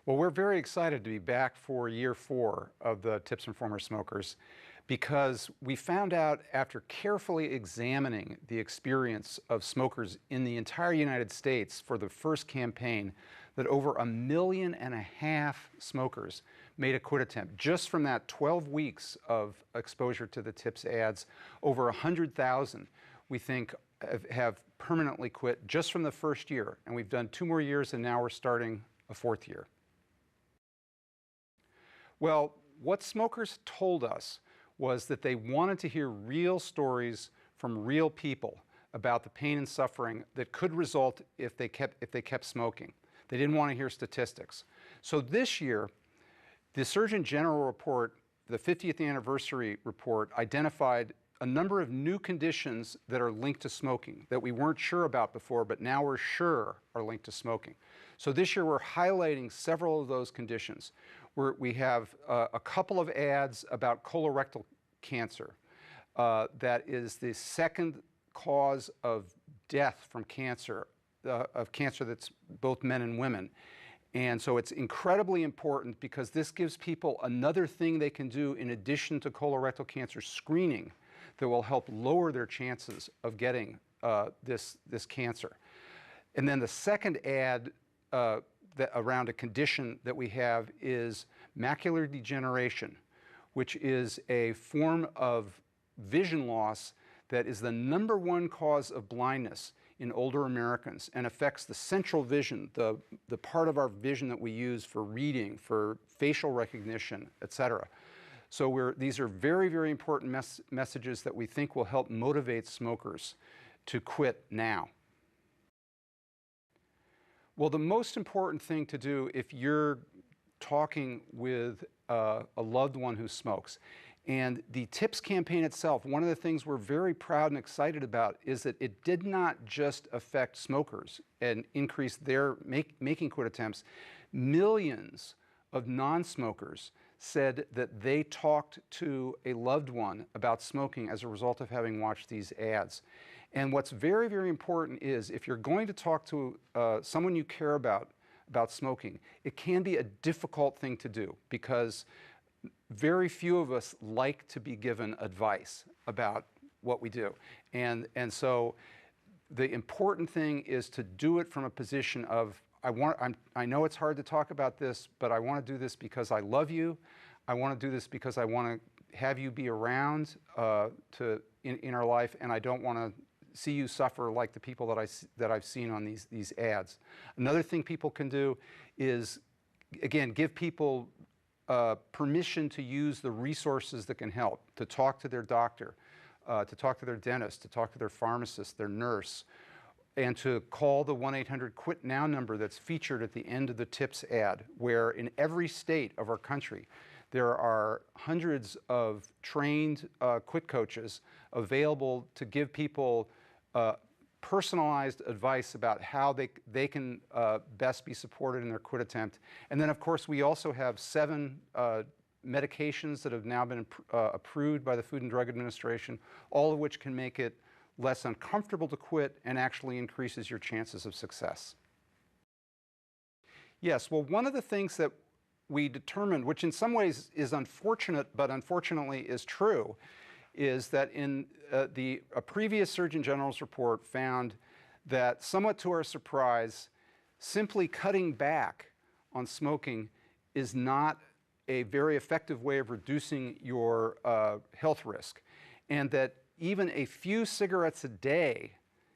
Well, we're very excited to be back for year 4 of the Tips from Former Smokers because we found out after carefully examining the experience of smokers in the entire United States for the first campaign that over 1.5 million smokers made a quit attempt. Just from that 12 weeks of exposure to the Tips ads, over 100,000 we think have permanently quit just from the first year. And we've done 2 more years and now we're starting a 4th year. Well, what smokers told us was that they wanted to hear real stories from real people about the pain and suffering that could result if they kept smoking. They didn't want to hear statistics. So this year, the Surgeon General report, the 50th anniversary report, identified a number of new conditions that are linked to smoking that we weren't sure about before, but now we're sure are linked to smoking. So this year we're highlighting several of those conditions. We have a couple of ads about colorectal cancer. That is the second cause of death from cancer, of cancer that's both men and women. And so it's incredibly important because this gives people another thing they can do in addition to colorectal cancer screening that will help lower their chances of getting this cancer. And then the second ad around a condition that we have is macular degeneration, which is a form of vision loss that is the #1 cause of blindness in older Americans and affects the central vision, the part of our vision that we use for reading, for facial recognition, etc. So these are very, very important messages that we think will help motivate smokers to quit now. Well, the most important thing to do if you're talking with a loved one who smokes, and the Tips campaign itself, one of the things we're very proud and excited about is that it did not just affect smokers and increase their making quit attempts. Millions of non-smokers said that they talked to a loved one about smoking as a result of having watched these ads. And what's very, very important is if you're going to talk to someone you care about smoking, it can be a difficult thing to do because very few of us like to be given advice about what we do. And so the important thing is to do it from a position of, I know it's hard to talk about this, but I want to do this because I love you. I want to do this because I want to have you be around in our life, and I don't want to see you suffer like the people that I've seen on these ads. Another thing people can do is, again, give people permission to use the resources that can help, to talk to their doctor, to talk to their dentist, to talk to their pharmacist, their nurse, and to call the 1-800-QUIT-NOW number that's featured at the end of the Tips ad, where in every state of our country there are hundreds of trained quit coaches available to give people personalized advice about how they can best be supported in their quit attempt. And then, of course, we also have 7 medications that have now been approved by the Food and Drug Administration, all of which can make it less uncomfortable to quit and actually increases your chances of success. Yes, well, one of the things that we determined, which in some ways is unfortunate, but unfortunately is true, is that in a previous Surgeon General's report found that, somewhat to our surprise, simply cutting back on smoking is not a very effective way of reducing your health risk, and that even a few cigarettes a day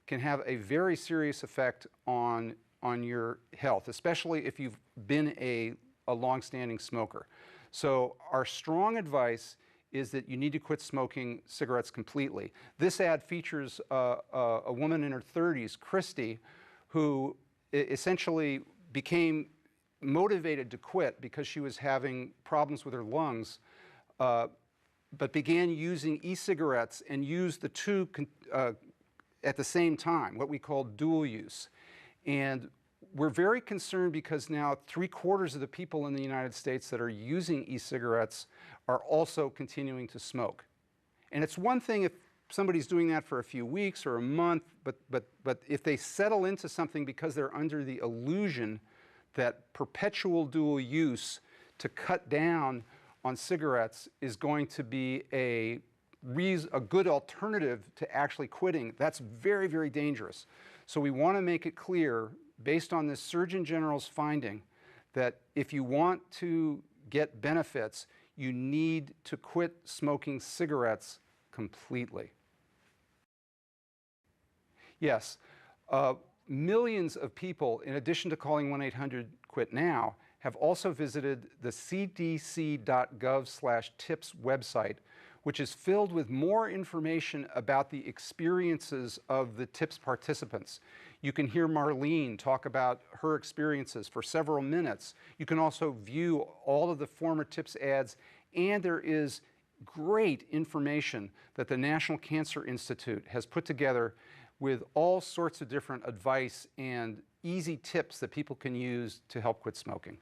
can have a very serious effect on your health, especially if you've been a long-standing smoker. So our strong advice is that you need to quit smoking cigarettes completely. This ad features a woman in her 30s, Christy, who essentially became motivated to quit because she was having problems with her lungs, but began using e-cigarettes and used the two at the same time, what we call dual use. And we're very concerned because now 3/4 of the people in the United States that are using e-cigarettes are also continuing to smoke. And it's one thing if somebody's doing that for a few weeks or a month, but if they settle into something because they're under the illusion that perpetual dual use to cut down on cigarettes is going to be a good alternative to actually quitting, that's very, very dangerous. So we want to make it clear, based on this Surgeon General's finding, that if you want to get benefits, you need to quit smoking cigarettes completely. Yes, millions of people, in addition to calling 1-800-QUIT-NOW, have also visited the cdc.gov/tips website, which is filled with more information about the experiences of the TIPS participants. You can hear Marlene talk about her experiences for several minutes. You can also view all of the former TIPS ads, and there is great information that the National Cancer Institute has put together with all sorts of different advice and easy tips that people can use to help quit smoking.